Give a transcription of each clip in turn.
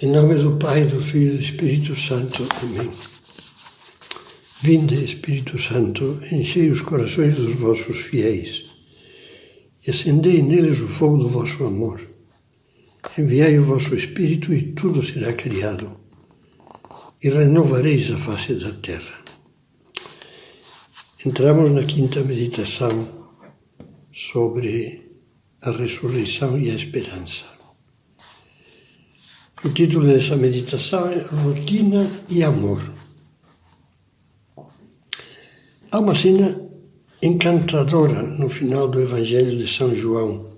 Em nome do Pai, do Filho e do Espírito Santo. Amém. Vinde, Espírito Santo, enchei os corações dos vossos fiéis e acendei neles o fogo do vosso amor. Enviai o vosso Espírito e tudo será criado, e renovareis a face da terra. Entramos na quinta meditação sobre a ressurreição e a esperança. O título dessa meditação é Rotina e Amor. Há uma cena encantadora no final do Evangelho de São João,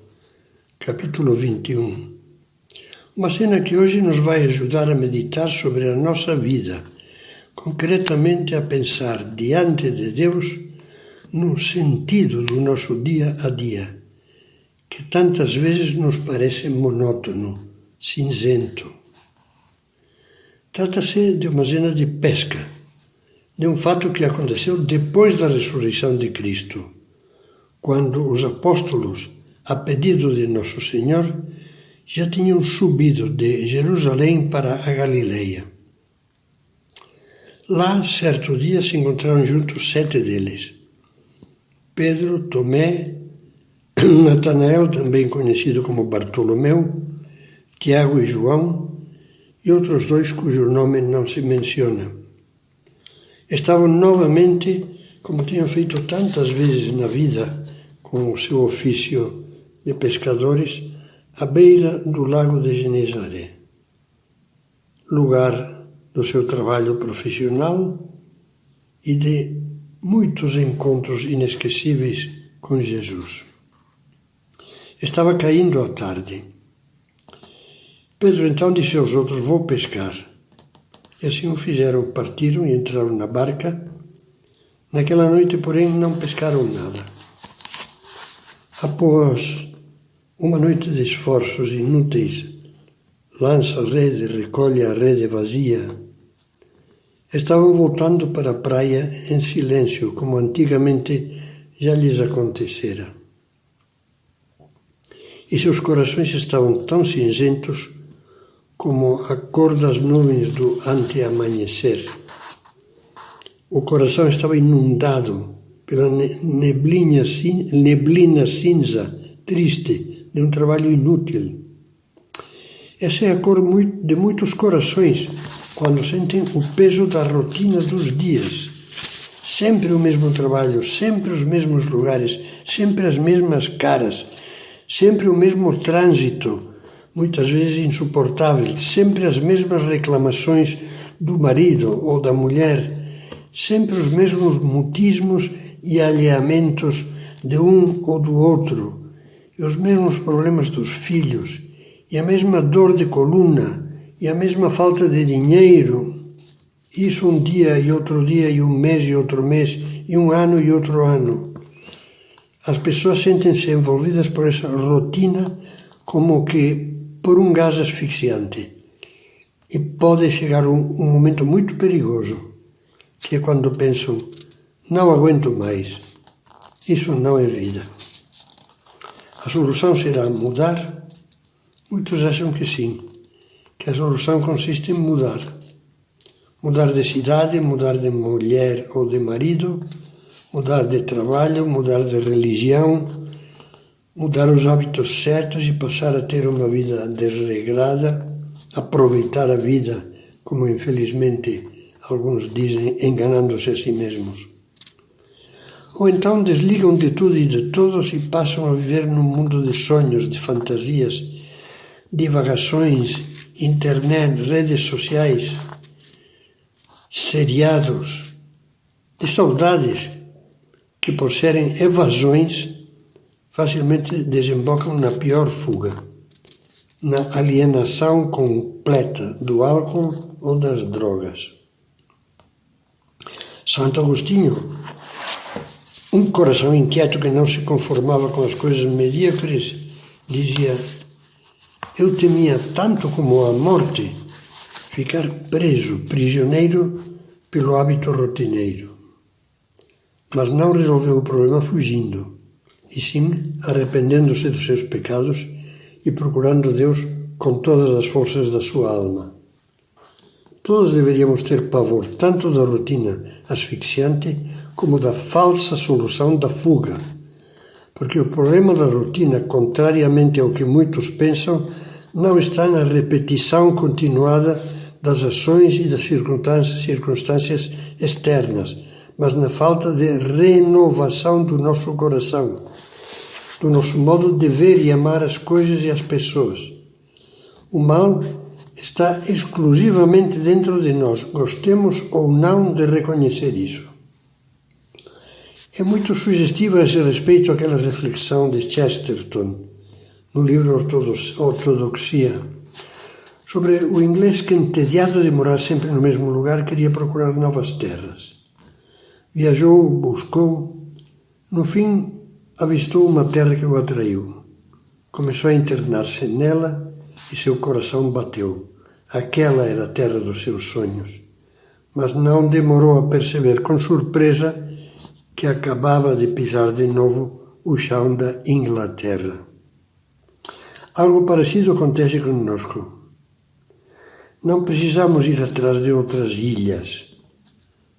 capítulo 21. Uma cena que hoje nos vai ajudar a meditar sobre a nossa vida, concretamente a pensar diante de Deus no sentido do nosso dia a dia, que tantas vezes nos parece monótono, cinzento. Trata-se de uma cena de pesca, de um fato que aconteceu depois da ressurreição de Cristo, quando os apóstolos, a pedido de Nosso Senhor, já tinham subido de Jerusalém para a Galileia. Lá, certo dia, se encontraram juntos 7 deles: Pedro, Tomé, Natanael, também conhecido como Bartolomeu, Tiago e João, e outros 2 cujo nome não se menciona. Estavam novamente, como tinham feito tantas vezes na vida, com o seu ofício de pescadores, à beira do lago de Genezaré, lugar do seu trabalho profissional e de muitos encontros inesquecíveis com Jesus. Estava caindo a tarde. Pedro então disse aos outros: "Vou pescar." E assim o fizeram, partiram e entraram na barca. Naquela noite, porém, não pescaram nada. Após uma noite de esforços inúteis, lança a rede, recolhe a rede vazia, estavam voltando para a praia em silêncio, como antigamente já lhes acontecera. E seus corações estavam tão cinzentos como a cor das nuvens do ante-amanhecer. O coração estava inundado pela neblina cinza, triste, de um trabalho inútil. Essa é a cor de muitos corações quando sentem o peso da rotina dos dias. Sempre o mesmo trabalho, sempre os mesmos lugares, sempre as mesmas caras, sempre o mesmo trânsito, muitas vezes insuportável, sempre as mesmas reclamações do marido ou da mulher, sempre os mesmos mutismos e alheamentos de um ou do outro, e os mesmos problemas dos filhos, e a mesma dor de coluna, e a mesma falta de dinheiro. Isso um dia e outro dia, e um mês e outro mês, e um ano e outro ano. As pessoas sentem-se envolvidas por essa rotina como que por um gás asfixiante. E pode chegar um momento muito perigoso, que é quando pensam: não aguento mais, isso não é vida. A solução será mudar? Muitos acham que sim, que a solução consiste em mudar. Mudar de cidade, mudar de mulher ou de marido, mudar de trabalho, mudar de religião, mudar os hábitos certos e passar a ter uma vida desregrada, aproveitar a vida, como infelizmente alguns dizem, enganando-se a si mesmos. Ou então desligam de tudo e de todos e passam a viver num mundo de sonhos, de fantasias, divagações, internet, redes sociais, seriados, de saudades que, por serem evasões, facilmente desembocam na pior fuga, na alienação completa do álcool ou das drogas. Santo Agostinho, um coração inquieto que não se conformava com as coisas medíocres, dizia: "Eu temia tanto como a morte ficar preso, prisioneiro pelo hábito rotineiro." Mas não resolveu o problema fugindo, e sim arrependendo-se dos seus pecados e procurando Deus com todas as forças da sua alma. Todos deveríamos ter pavor tanto da rotina asfixiante como da falsa solução da fuga, porque o problema da rotina, contrariamente ao que muitos pensam, não está na repetição continuada das ações e das circunstâncias externas, mas na falta de renovação do nosso coração, do nosso modo de ver e amar as coisas e as pessoas. O mal está exclusivamente dentro de nós, gostemos ou não de reconhecer isso. É muito sugestiva a esse respeito aquela reflexão de Chesterton, no livro Ortodoxia, sobre o inglês que, entediado de morar sempre no mesmo lugar, queria procurar novas terras. Viajou, buscou, no fim avistou uma terra que o atraiu. Começou a internar-se nela e seu coração bateu. Aquela era a terra dos seus sonhos, mas não demorou a perceber com surpresa que acabava de pisar de novo o chão da Inglaterra. Algo parecido acontece conosco. Não precisamos ir atrás de outras ilhas.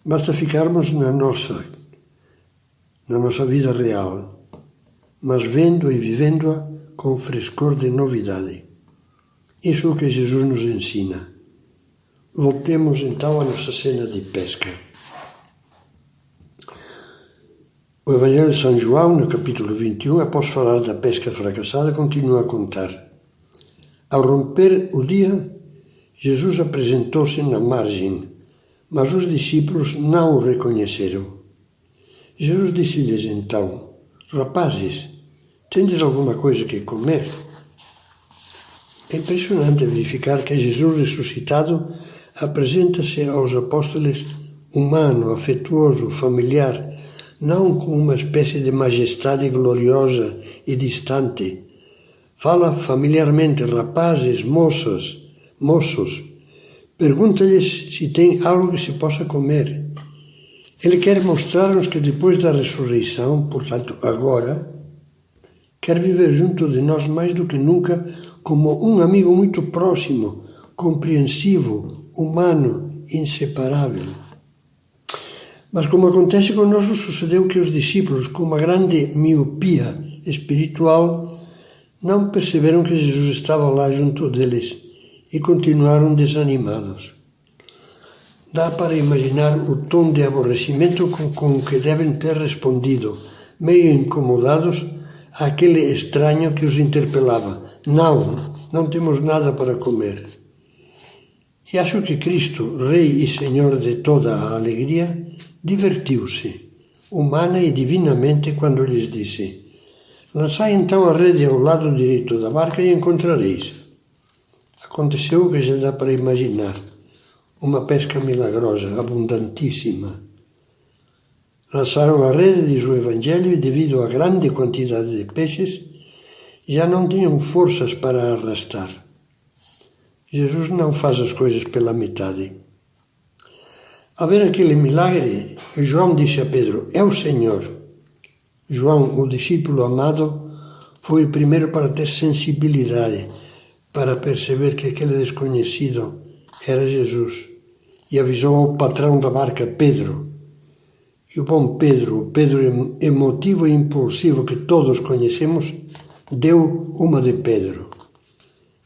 Basta ficarmos na nossa vida real, mas vendo e vivendo-a com frescor de novidade. Isso é o que Jesus nos ensina. Voltemos então à nossa cena de pesca. O Evangelho de São João, no capítulo 21, após falar da pesca fracassada, continua a contar. Ao romper o dia, Jesus apresentou-se na margem, mas os discípulos não o reconheceram. Jesus disse-lhes então: Rapazes, tendes alguma coisa que comer? É impressionante verificar que Jesus ressuscitado apresenta-se aos apóstolos humano, afetuoso, familiar, não com uma espécie de majestade gloriosa e distante. Fala familiarmente: rapazes, moços, pergunta-lhes se tem algo que se possa comer. Ele quer mostrar-nos que depois da ressurreição, portanto agora, quer viver junto de nós mais do que nunca como um amigo muito próximo, compreensivo, humano, inseparável. Mas como acontece conosco, sucedeu que os discípulos, com uma grande miopia espiritual, não perceberam que Jesus estava lá junto deles e continuaram desanimados. Dá para imaginar o tom de aborrecimento com que devem ter respondido, meio incomodados, àquele estranho que os interpelava: Não temos nada para comer. E acho que Cristo, Rei e Senhor de toda a alegria, divertiu-se, humana e divinamente, quando lhes disse: Lançai então a rede ao lado direito da barca e encontrareis. Aconteceu o que já dá para imaginar: uma pesca milagrosa, abundantíssima. Lançaram a rede, diz o Evangelho, e devido à grande quantidade de peixes, já não tinham forças para arrastar. Jesus não faz as coisas pela metade. Ao ver aquele milagre, João disse a Pedro: É o Senhor. João, o discípulo amado, foi o primeiro para ter sensibilidade, para perceber que aquele desconhecido era Jesus, e avisou ao patrão da barca, Pedro. E o bom Pedro, o Pedro emotivo e impulsivo que todos conhecemos, deu uma de Pedro.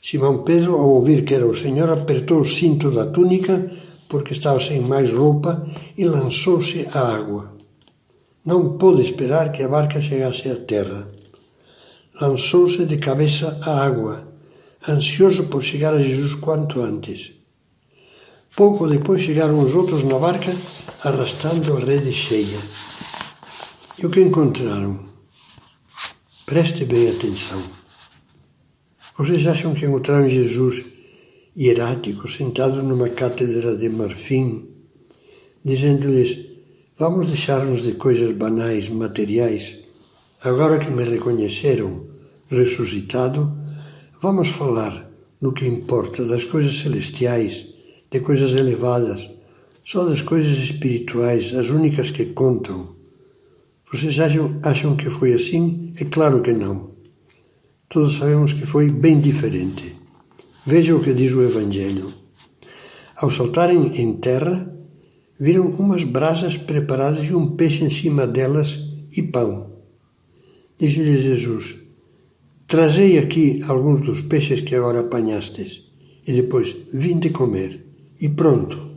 Simão Pedro, ao ouvir que era o Senhor, apertou o cinto da túnica, porque estava sem mais roupa, e lançou-se à água. Não pôde esperar que a barca chegasse à terra. Lançou-se de cabeça à água, ansioso por chegar a Jesus quanto antes. Pouco depois chegaram os outros na barca, arrastando a rede cheia. E o que encontraram? Preste bem atenção. Vocês acham que encontraram Jesus hierático, sentado numa cátedra de marfim, dizendo-lhes: Vamos deixar-nos de coisas banais, materiais. Agora que me reconheceram ressuscitado, vamos falar no que importa, das coisas celestiais, de coisas elevadas, só das coisas espirituais, as únicas que contam. Vocês acham que foi assim? É claro que não. Todos sabemos que foi bem diferente. Veja o que diz o Evangelho. Ao saltarem em terra, viram umas brasas preparadas e um peixe em cima delas e pão. Disse-lhes Jesus: trazei aqui alguns dos peixes que agora apanhastes, e depois vinde comer. E pronto.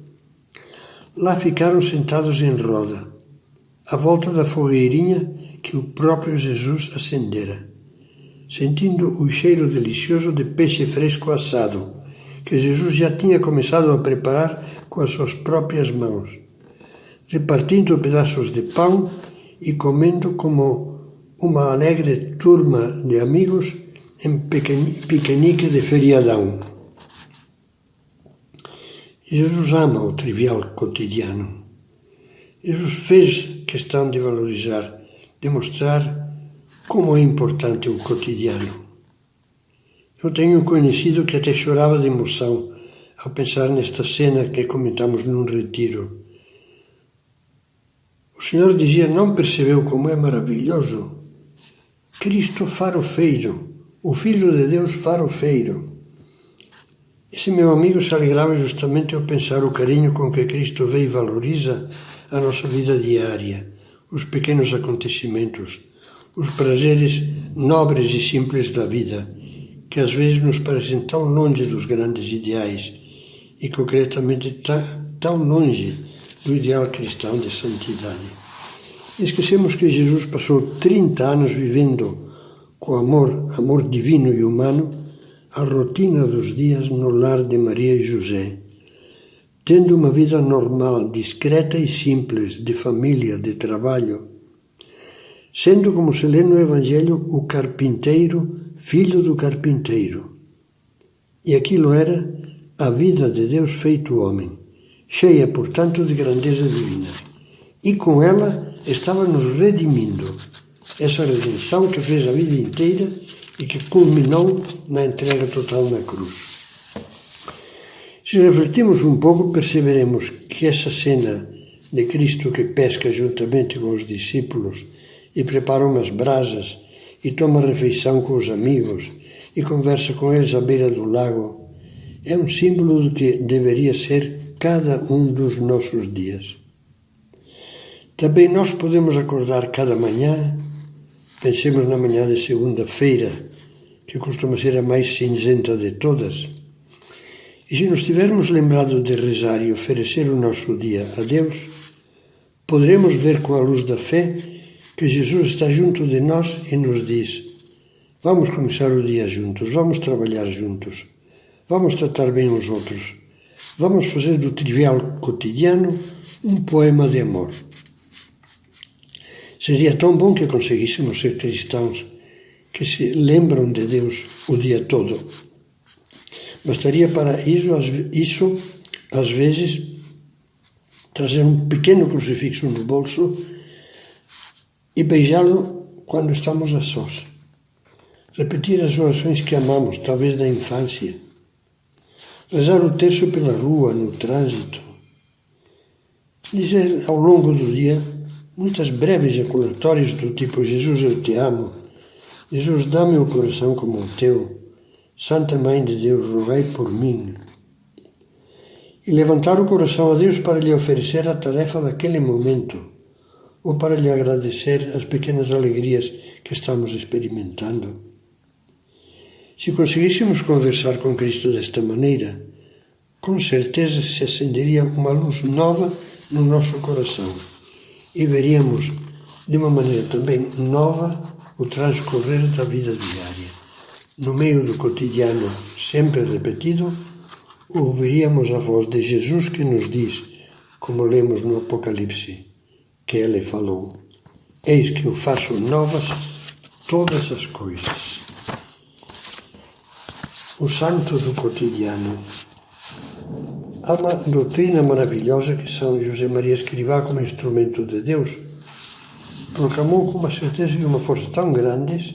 Lá ficaram sentados em roda, à volta da fogueirinha que o próprio Jesus acendera, sentindo o cheiro delicioso de peixe fresco assado, que Jesus já tinha começado a preparar com as suas próprias mãos, repartindo pedaços de pão e comendo como uma alegre turma de amigos em piquenique de feriadão. Jesus ama o trivial cotidiano. Jesus fez questão de valorizar, de mostrar como é importante o cotidiano. Eu tenho um conhecido que até chorava de emoção ao pensar nesta cena que comentamos num retiro. O Senhor dizia: não percebeu como é maravilhoso? Cristo farofeiro, o Filho de Deus farofeiro. Esse meu amigo se alegrava justamente ao pensar o carinho com que Cristo vê e valoriza a nossa vida diária, os pequenos acontecimentos, os prazeres nobres e simples da vida, que às vezes nos parecem tão longe dos grandes ideais e concretamente tão longe do ideal cristão de santidade. Esquecemos que Jesus passou 30 anos vivendo com amor divino e humano, a rotina dos dias no lar de Maria e José, tendo uma vida normal, discreta e simples, de família, de trabalho, sendo, como se lê no Evangelho, o carpinteiro, filho do carpinteiro. E aquilo era a vida de Deus feito homem, cheia, portanto, de grandeza divina. E com ela estava nos redimindo, essa redenção que fez a vida inteira e que culminou na entrega total na cruz. Se refletirmos um pouco, perceberemos que essa cena de Cristo que pesca juntamente com os discípulos e prepara umas brasas e toma refeição com os amigos e conversa com eles à beira do lago, é um símbolo do que deveria ser cada um dos nossos dias. Também nós podemos acordar cada manhã, pensemos na manhã de segunda-feira, que costuma ser a mais cinzenta de todas, e se nos tivermos lembrado de rezar e oferecer o nosso dia a Deus, poderemos ver com a luz da fé que Jesus está junto de nós e nos diz: vamos começar o dia juntos, vamos trabalhar juntos, vamos tratar bem os outros, vamos fazer do trivial cotidiano um poema de amor. Seria tão bom que conseguíssemos ser cristãos que se lembram de Deus o dia todo. Bastaria para isso, às vezes, trazer um pequeno crucifixo no bolso e beijá-lo quando estamos a sós. Repetir as orações que amamos, talvez da infância. Rezar o terço pela rua, no trânsito. Dizer ao longo do dia muitas breves ejaculatórias do tipo: Jesus, eu te amo. Jesus, dá-me o coração como o teu. Santa Mãe de Deus, rogai por mim. E levantar o coração a Deus para lhe oferecer a tarefa daquele momento, ou para lhe agradecer as pequenas alegrias que estamos experimentando. Se conseguíssemos conversar com Cristo desta maneira, com certeza se acenderia uma luz nova no nosso coração e veríamos de uma maneira também nova o transcorrer da vida diária. No meio do cotidiano sempre repetido, ouviríamos a voz de Jesus que nos diz, como lemos no Apocalipse, que ele falou: eis que eu faço novas todas as coisas. O santo do cotidiano. Há uma doutrina maravilhosa que São José Maria Escrivá, como instrumento de Deus, proclamou com uma certeza e uma força tão grandes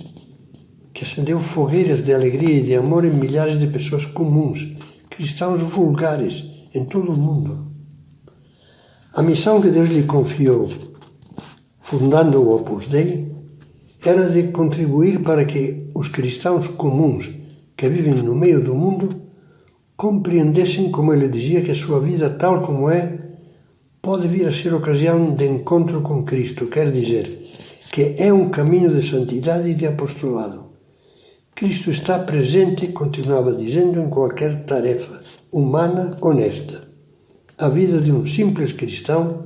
que acendeu fogueiras de alegria e de amor em milhares de pessoas comuns, cristãos vulgares, em todo o mundo. A missão que Deus lhe confiou, fundando o Opus Dei, era de contribuir para que os cristãos comuns que vivem no meio do mundo compreendessem, como ele dizia, que a sua vida, tal como é, pode vir a ser ocasião de encontro com Cristo, quer dizer, que é um caminho de santidade e de apostolado. Cristo está presente, continuava dizendo, em qualquer tarefa humana honesta. A vida de um simples cristão,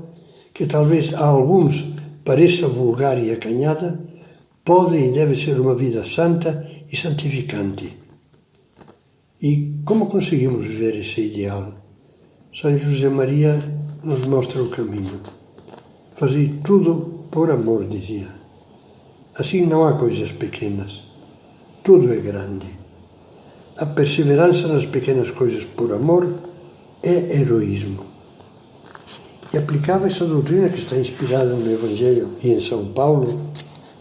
que talvez a alguns pareça vulgar e acanhada, pode e deve ser uma vida santa e santificante. E como conseguimos viver esse ideal? São José Maria nos mostra o caminho. Fazei tudo por amor, dizia. Assim não há coisas pequenas. Tudo é grande. A perseverança nas pequenas coisas por amor é heroísmo. E aplicava essa doutrina que está inspirada no Evangelho e em São Paulo,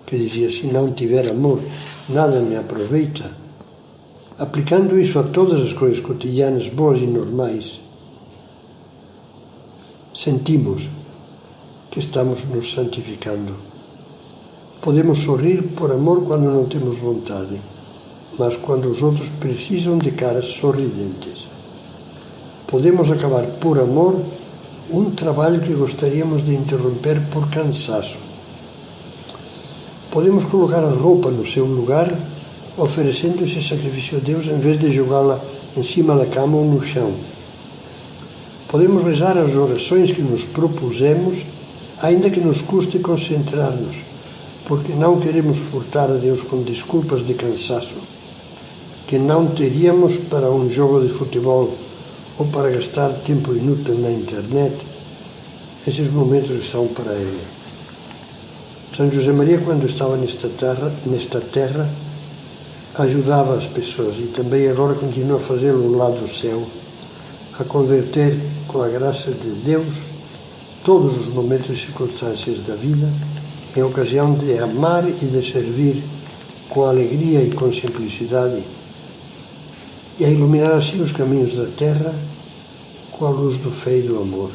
que dizia, se não tiver amor, nada me aproveita. Aplicando isso a todas as coisas cotidianas, boas e normais, sentimos que estamos nos santificando. Podemos sorrir por amor quando não temos vontade, mas quando os outros precisam de caras sorridentes. Podemos acabar por amor um trabalho que gostaríamos de interromper por cansaço. Podemos colocar a roupa no seu lugar, oferecendo esse sacrifício a Deus em vez de jogá-la em cima da cama ou no chão. Podemos rezar as orações que nos propusemos, ainda que nos custe concentrar-nos, porque não queremos furtar a Deus com desculpas de cansaço, que não teríamos para um jogo de futebol ou para gastar tempo inútil na internet. Esses momentos são para Ele. São José Maria, quando estava nesta terra, ajudava as pessoas e também agora continua a fazê-lo lá do céu, a converter com a graça de Deus todos os momentos e circunstâncias da vida em ocasião de amar e de servir com alegria e com simplicidade e a iluminar assim os caminhos da terra com a luz do fé e do amor.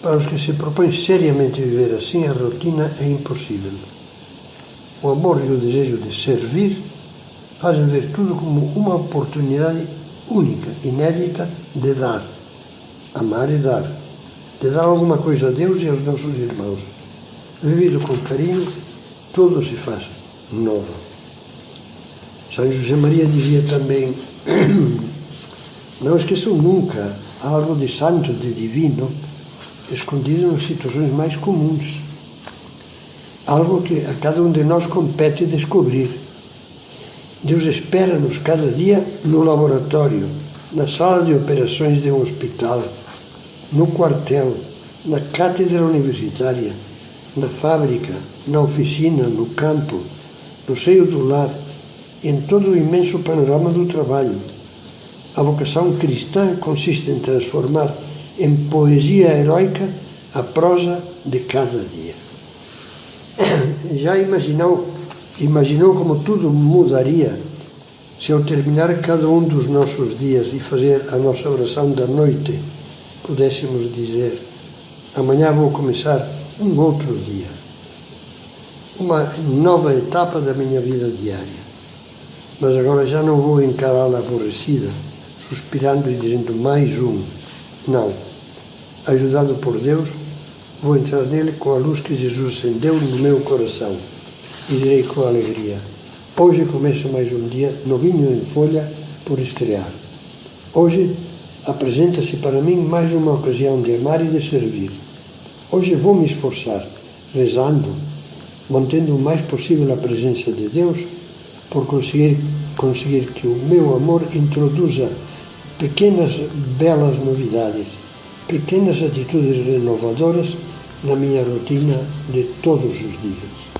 Para os que se propõem seriamente viver assim, a rotina é impossível. O amor e o desejo de servir fazem ver tudo como uma oportunidade única, inédita, de dar. Amar e dar. De dar alguma coisa a Deus e aos nossos irmãos. Vivido com carinho, tudo se faz novo. São José Maria dizia também, não esqueçam nunca algo de santo, de divino, escondido nas situações mais comuns. Algo que a cada um de nós compete descobrir. Deus espera-nos cada dia no laboratório, na sala de operações de um hospital, no quartel, na cátedra universitária, na fábrica, na oficina, no campo, no seio do lar, em todo o imenso panorama do trabalho. A vocação cristã consiste em transformar em poesia heroica a prosa de cada dia. Já imaginou como tudo mudaria se ao terminar cada um dos nossos dias e fazer a nossa oração da noite, pudéssemos dizer, amanhã vou começar um outro dia, uma nova etapa da minha vida diária. Mas agora já não vou encará-la aborrecida, suspirando e dizendo mais um. Não. Ajudado por Deus, vou entrar nele com a luz que Jesus acendeu no meu coração e direi com alegria, hoje começa mais um dia novinho em folha por estrear. Hoje apresenta-se para mim mais uma ocasião de amar e de servir. Hoje vou me esforçar, rezando, mantendo o mais possível a presença de Deus, por conseguir que o meu amor introduza pequenas belas novidades, pequenas atitudes renovadoras na minha rotina de todos os dias.